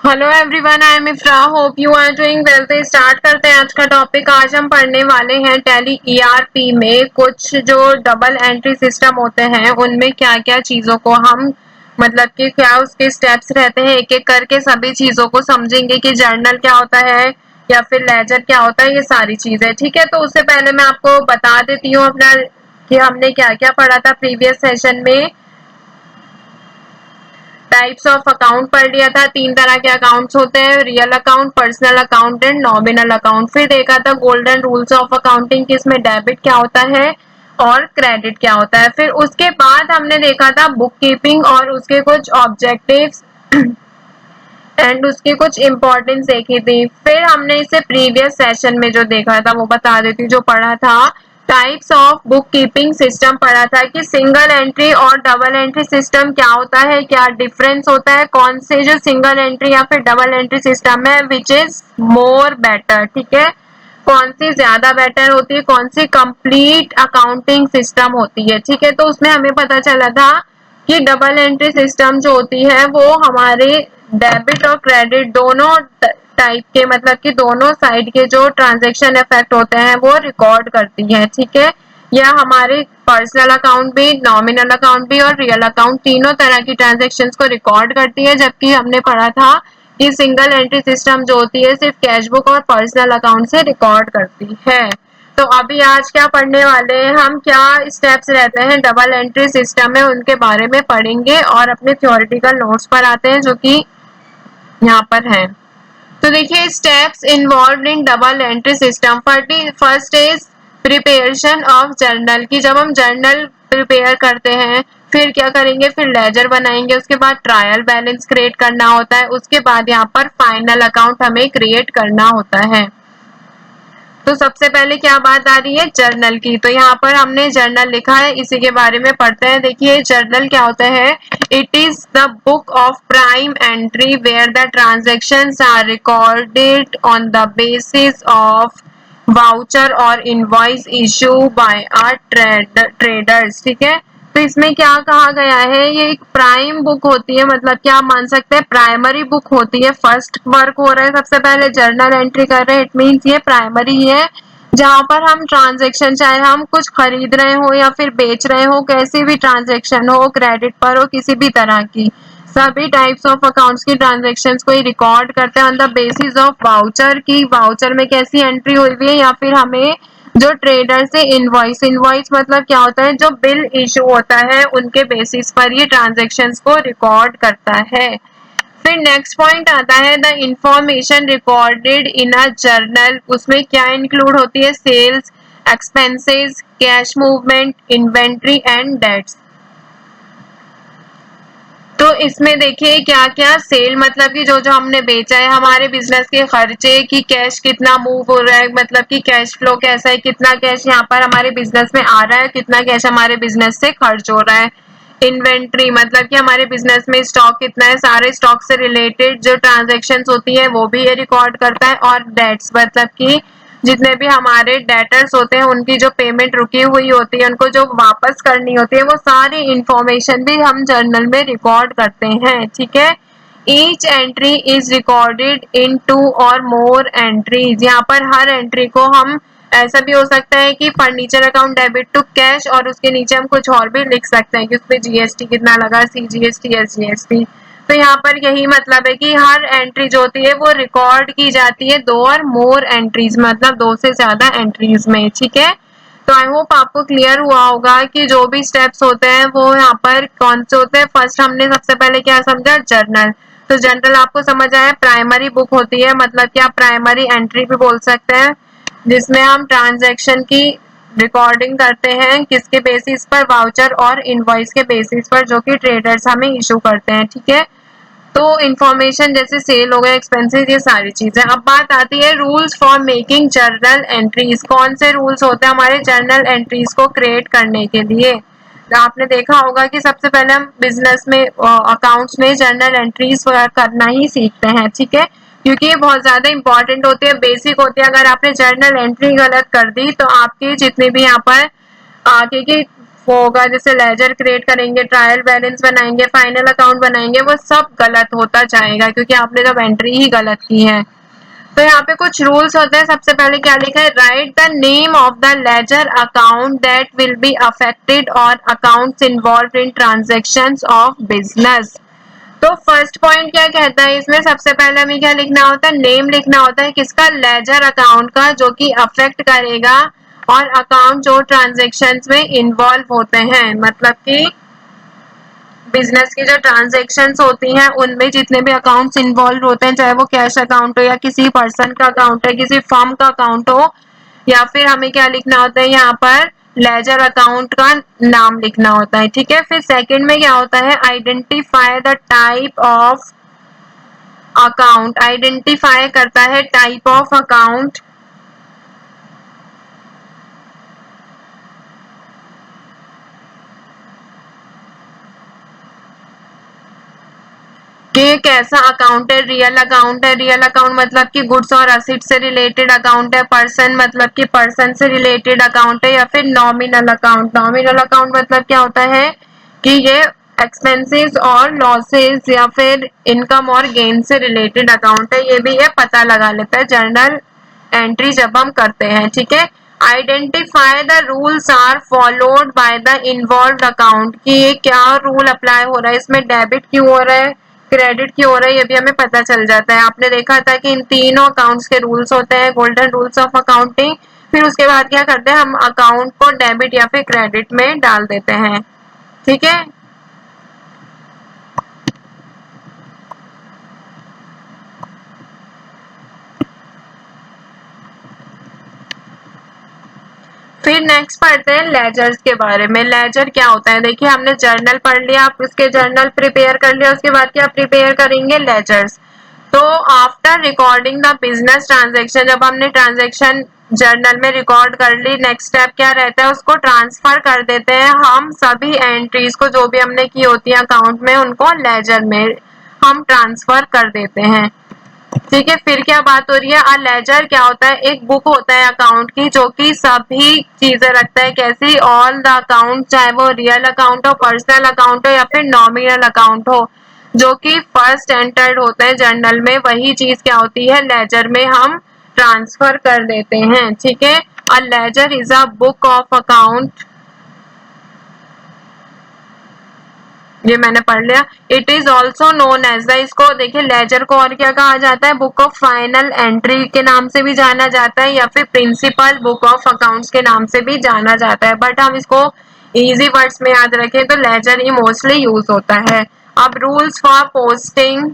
Hello everyone, I am Ifra. Hope you are doing well. तो start करते हैं आज का टॉपिक। आज हम पढ़ने वाले हैं टैली ईआरपी में कुछ जो डबल एंट्री सिस्टम होते हैं उनमें क्या क्या चीज़ों को हम मतलब कि क्या उसके स्टेप्स रहते हैं, एक एक करके सभी चीज़ों को समझेंगे कि जर्नल क्या होता है या फिर लेजर क्या होता है, ये सारी चीज़ें। ठीक है, तो उससे पहले मैं आपको बता देती हूँ अपना कि हमने क्या क्या पढ़ा था प्रीवियस सेशन में। टाइप्स ऑफ अकाउंट पढ़ लिया था, तीन तरह के अकाउंट्स होते हैं, real account, personal account and nominal account. फिर देखा था गोल्डन रूल्स ऑफ अकाउंटिंग, किसमें डेबिट क्या होता है और क्रेडिट क्या होता है। फिर उसके बाद हमने देखा था बुक कीपिंग और उसके कुछ ऑब्जेक्टिव्स एंड उसकी कुछ इंपॉर्टेंस देखी थी। फिर हमने इसे प्रीवियस सेशन में जो देखा था वो बता देती हूँ, जो पढ़ा था types of book keeping system पढ़ा था कि सिंगल एंट्री और डबल एंट्री सिस्टम क्या होता है, क्या डिफरेंस होता है, कौन से जो सिंगल एंट्री या फिर डबल एंट्री सिस्टम है विच इज मोर बेटर। ठीक है, कौन सी ज्यादा बेटर होती है, कौन सी कंप्लीट अकाउंटिंग सिस्टम होती है। ठीक है, तो उसमें हमें पता चला था कि डबल एंट्री सिस्टम जो होती है वो हमारे डेबिट और क्रेडिट दोनों टाइप के मतलब कि दोनों साइड के जो ट्रांजैक्शन इफेक्ट होते हैं वो रिकॉर्ड करती है। ठीक है, यह हमारे पर्सनल अकाउंट भी, नॉमिनल अकाउंट भी और रियल अकाउंट तीनों तरह की ट्रांजैक्शंस को रिकॉर्ड करती है। जबकि हमने पढ़ा था कि सिंगल एंट्री सिस्टम जो होती है सिर्फ कैश बुक और पर्सनल अकाउंट से रिकॉर्ड करती है। तो अभी आज क्या पढ़ने वाले हैं हम, क्या स्टेप्स रहते हैं डबल एंट्री सिस्टम में, उनके बारे में पढ़ेंगे और अपने थ्योरेटिकल नोट्स पर आते हैं जो कि यहाँ पर हैं। तो देखिए, steps involve in double entry system. First is preparation of journal, की जब हम जर्नल प्रिपेयर करते हैं फिर क्या करेंगे, फिर लेजर बनाएंगे, उसके बाद ट्रायल बैलेंस क्रिएट करना होता है, उसके बाद यहाँ पर फाइनल अकाउंट हमें क्रिएट करना होता है। तो सबसे पहले क्या बात आ रही है, जर्नल की। तो यहाँ पर हमने जर्नल लिखा है, इसी के बारे में पढ़ते हैं। देखिए जर्नल क्या होता है, it is the book of prime entry where the transactions are recorded on the basis of voucher और invoice issue by a traders. ठीक है, तो इसमें क्या कहा गया है, ये एक प्राइम बुक होती है, मतलब क्या आप मान सकते हैं प्राइमरी बुक होती है। फर्स्ट वर्क हो रहा है, सबसे पहले जर्नल एंट्री कर रहे हैं, इट मीन्स ये प्राइमरी है जहां पर हम ट्रांजेक्शन, चाहे हम कुछ खरीद रहे हो या फिर बेच रहे हो, कैसी भी ट्रांजेक्शन हो, क्रेडिट पर हो, किसी भी तरह की, सभी टाइप्स ऑफ अकाउंट्स की ट्रांजेक्शन्स को ही रिकॉर्ड करते हैं on the basis of voucher की वाउचर में कैसी एंट्री हुई हुई है, या फिर हमें जो ट्रेडर से इनवॉइस, इनवॉइस मतलब क्या होता है, जो बिल इशू होता है उनके बेसिस पर ये ट्रांजेक्शन्स को रिकॉर्ड करता है। फिर नेक्स्ट पॉइंट आता है the information recorded in a journal. उसमें क्या इंक्लूड होती है, sales, expenses, cash movement, inventory and debts. तो इसमें देखिए क्या क्या, सेल मतलब कि जो जो हमने बेचा है, हमारे बिजनेस के खर्चे की कैश कितना मूव हो रहा है, मतलब कि कैश फ्लो कैसा है, कितना कैश यहाँ पर हमारे बिजनेस में आ रहा है, कितना कैश हमारे बिजनेस से खर्च हो रहा है। इन्वेंट्री मतलब कि हमारे बिजनेस में स्टॉक कितना है, सारे स्टॉक से रिलेटेड जो ट्रांजेक्शन्स होती है वो भी ये रिकॉर्ड करता है। और डेट्स मतलब कि जितने भी हमारे डेटर्स होते हैं उनकी जो पेमेंट रुकी हुई होती है, उनको जो वापस करनी होती है, वो सारी इंफॉर्मेशन भी हम जर्नल में रिकॉर्ड करते हैं। ठीक है, each entry is recorded in two और मोर एंट्रीज। यहाँ पर हर एंट्री को हम, ऐसा भी हो सकता है कि furniture account debit to cash और उसके नीचे हम कुछ और भी लिख सकते हैं कि उसमें जीएसटी कितना लगा, सीजीएसटी, एसजीएसटी। तो यहाँ पर यही मतलब है कि हर एंट्री जो होती है वो रिकॉर्ड की जाती है दो और मोर एंट्रीज, मतलब दो से ज्यादा एंट्रीज में। ठीक है, तो आई होप आपको क्लियर हुआ होगा कि जो भी स्टेप्स होते हैं वो यहाँ पर कौन से होते हैं। फर्स्ट हमने सबसे पहले क्या समझा, जर्नल। तो जर्नल आपको समझ आया, प्राइमरी बुक होती है, मतलब कि आप प्राइमरी एंट्री भी बोल सकते हैं, जिसमें हम ट्रांजैक्शन की रिकॉर्डिंग करते हैं, किसके बेसिस पर, वाउचर और इनवॉइस के बेसिस पर, जो कि ट्रेडर्स हमें इशू करते हैं। ठीक है, तो इंफॉर्मेशन जैसे सेल हो गया, एक्सपेंसेस, ये सारी चीजें। अब बात आती है rules for making journal entries. कौन से रूल्स होते हैं हमारे जर्नल एंट्रीज को क्रिएट करने के लिए। तो आपने देखा होगा कि सबसे पहले हम बिजनेस में अकाउंट्स में जर्नल एंट्रीज करना ही सीखते हैं। ठीक है, क्योंकि ये बहुत ज्यादा इंपॉर्टेंट होती है, बेसिक होती है। अगर आपने जर्नल एंट्री गलत कर दी तो आपकी जितनी भी यहाँ पर आगे की वो होगा, जैसे लेजर क्रिएट करेंगे, ट्रायल बैलेंस बनाएंगे, फाइनल अकाउंट बनाएंगे, वो सब गलत होता जाएगा क्योंकि आपने जब एंट्री ही गलत की है। तो यहाँ पे कुछ रूल्स होते हैं। सबसे पहले क्या लिखा है, write the name of the ledger account that will be affected और accounts involve in transactions of business. तो फर्स्ट पॉइंट क्या कहता है इसमें, सबसे पहले हमें क्या लिखना होता है, नेम लिखना होता है किसका, लेजर अकाउंट का, जो कि अफेक्ट करेगा और अकाउंट जो ट्रांजेक्शन्स में इन्वॉल्व होते हैं, मतलब कि बिजनेस की जो ट्रांजेक्शन्स होती हैं उनमें जितने भी अकाउंट्स इन्वॉल्व होते हैं, चाहे वो कैश अकाउंट हो या किसी पर्सन का अकाउंट है, किसी फर्म का अकाउंट हो, या फिर हमें क्या लिखना होता है यहाँ पर, लेजर अकाउंट का नाम लिखना होता है। ठीक है, फिर सेकंड में क्या होता है, identify the type of account, identify करता है टाइप ऑफ अकाउंट, कि कैसा अकाउंट है, रियल अकाउंट है, रियल अकाउंट मतलब कि गुड्स और असेट से रिलेटेड अकाउंट है, पर्सन मतलब कि पर्सन से रिलेटेड अकाउंट है, या फिर नॉमिनल अकाउंट, नॉमिनल अकाउंट मतलब क्या होता है कि ये एक्सपेंसेस और लॉसेस या फिर इनकम और गेन से रिलेटेड अकाउंट है, ये भी ये पता लगा लेता है जर्नल एंट्री जब हम करते हैं। ठीक है, identify the rules are followed by the involved account, कि ये क्या रूल अप्लाई हो रहा है, इसमें डेबिट क्यों हो रहा है, क्रेडिट की हो रहा है, ये भी हमें पता चल जाता है। आपने देखा था कि इन तीनों अकाउंट्स के रूल्स होते हैं, गोल्डन रूल्स ऑफ अकाउंटिंग। फिर उसके बाद क्या करते हैं, हम अकाउंट को डेबिट या फिर क्रेडिट में डाल देते हैं। ठीक है, फिर नेक्स्ट पढ़ते हैं लेजर्स के बारे में। लेजर क्या होता है, देखिए हमने जर्नल पढ़ लिया, आप उसके जर्नल प्रिपेयर कर लिया, उसके बाद क्या प्रिपेयर करेंगे, लेजर्स। तो after recording the business transaction, जब हमने ट्रांजेक्शन जर्नल में रिकॉर्ड कर ली, नेक्स्ट स्टेप क्या रहता है, उसको ट्रांसफर कर देते हैं हम सभी एंट्रीज को, जो भी हमने की होती है अकाउंट में, उनको लेजर में हम ट्रांसफर कर देते हैं। ठीक है, फिर क्या बात हो रही है, लेजर क्या होता है, एक बुक होता है अकाउंट की जो कि सभी चीजें रखता है, कैसी, ऑल द अकाउंट, चाहे वो रियल अकाउंट हो, पर्सनल अकाउंट हो या फिर नॉमिनल अकाउंट हो, जो कि फर्स्ट एंटर्ड होते हैं जर्नल में, वही चीज क्या होती है, लेजर में हम ट्रांसफर कर देते हैं। ठीक है, a ledger is a book of account, ये मैंने पढ़ लिया। It is also known as the, इसको देखिए लेजर को और क्या कहा जाता है, बुक ऑफ फाइनल एंट्री के नाम से भी जाना जाता है, या फिर प्रिंसिपल बुक ऑफ अकाउंट्स के नाम से भी जाना जाता है, बट हम इसको इजी वर्ड्स में याद रखें तो लेजर ही मोस्टली यूज होता है। अब rules for posting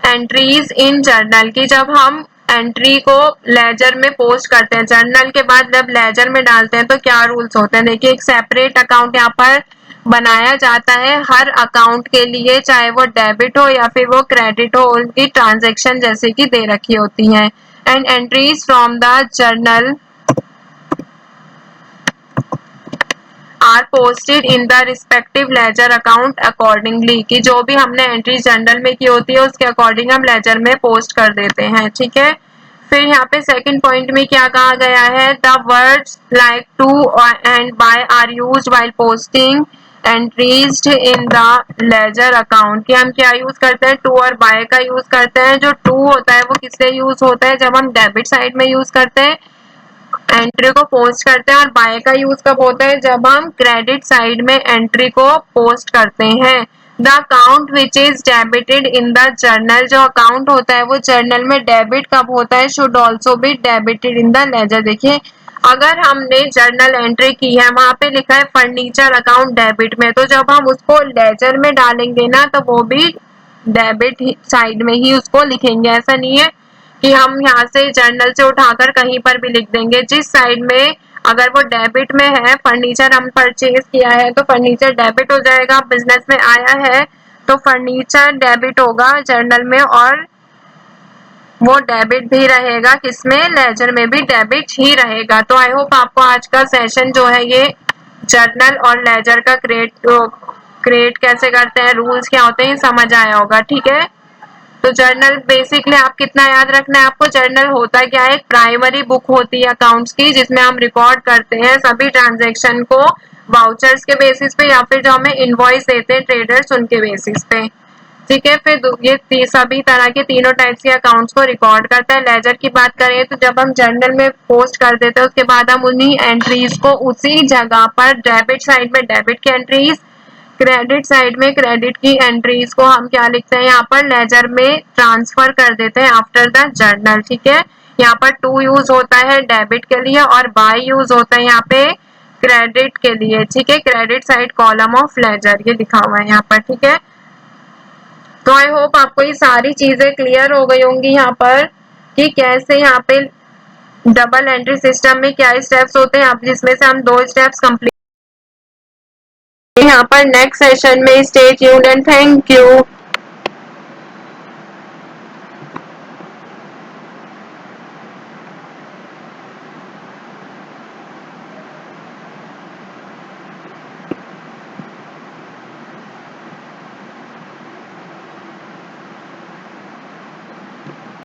entries in journal, की जब हम एंट्री को लेजर में पोस्ट करते हैं, जर्नल के बाद जब लेजर में डालते हैं तो क्या रूल्स होते हैं, देखिए एक सेपरेट अकाउंट यहाँ पर बनाया जाता है हर अकाउंट के लिए, चाहे वो डेबिट हो या फिर वो क्रेडिट हो, उनकी ट्रांजेक्शन जैसे कि दे रखी होती हैं। And entries from the journal are posted in the respective ledger account accordingly, कि जो भी हमने एंट्री जनरल में की होती है उसके अकॉर्डिंग हम लेजर में पोस्ट कर देते हैं। ठीक है, फिर यहाँ पे सेकंड पॉइंट में क्या कहा गया है, the words like to and by are used while posting entries in the ledger account, कि हम क्या यूज करते हैं, टू और बाय का यूज करते हैं। जो टू होता है वो किससे यूज होता है, जब हम डेबिट साइड में यूज करते हैं एंट्री को पोस्ट करते हैं, और बाय का यूज कब होता है, जब हम क्रेडिट साइड में एंट्री को पोस्ट करते हैं। The account which is debited in the journal, जो अकाउंट होता है वो जर्नल में डेबिट कब होता है, should also be debited in the ledger. देखिए अगर हमने जर्नल एंट्री की है, वहां पे लिखा है फर्नीचर अकाउंट डेबिट में, तो जब हम उसको लेजर में डालेंगे ना तो वो भी डेबिट साइड में ही उसको लिखेंगे। ऐसा नहीं है कि हम यहाँ से जर्नल से उठाकर कहीं पर भी लिख देंगे, जिस साइड में अगर वो डेबिट में है, फर्नीचर हम परचेज किया है तो फर्नीचर डेबिट हो जाएगा, बिजनेस में आया है तो फर्नीचर डेबिट होगा जर्नल में, और वो डेबिट भी रहेगा किसमें, लेजर में भी डेबिट ही रहेगा। तो आई होप आपको आज का सेशन जो है ये जर्नल और लेजर का क्रिएट कैसे करते हैं, रूल्स क्या होते हैं, समझ आया होगा। ठीक है, तो जर्नल बेसिकली आप कितना याद रखना है आपको, जर्नल होता क्या है, एक प्राइमरी बुक होती है अकाउंट्स की, जिसमें हम रिकॉर्ड करते हैं सभी ट्रांजेक्शन को वाउचर्स के बेसिस पे या फिर जो हमें इनवॉइस देते हैं ट्रेडर्स उनके बेसिस पे। ठीक है, फिर ये सभी तरह के तीनों टाइप्स के अकाउंट्स को रिकॉर्ड करता है। लेजर की बात करें तो जब हम जर्नल में पोस्ट कर देते हैं उसके बाद हम उन्हीं एंट्रीज को उसी जगह पर डेबिट साइड में डेबिट की एंट्रीज, क्रेडिट साइड में क्रेडिट की एंट्रीज को हम क्या लिखते हैं यहाँ पर लेजर में ट्रांसफर कर देते हैं आफ्टर द जर्नल। ठीक है, यहाँ पर टू यूज होता है डेबिट के लिए और बाय यूज होता है यहाँ पे क्रेडिट के लिए। ठीक है, credit side column of ledger ये लिखा हुआ है यहाँ पर। ठीक है, तो आई होप आपको ये सारी चीजें क्लियर हो गई होंगी यहाँ पर कि कैसे यहाँ पे डबल एंट्री सिस्टम में क्या स्टेप्स होते हैं, जिसमें से हम 2 स्टेप्स कंप्लीट यहाँ पर नेक्स्ट सेशन में। Stay tuned and thank you.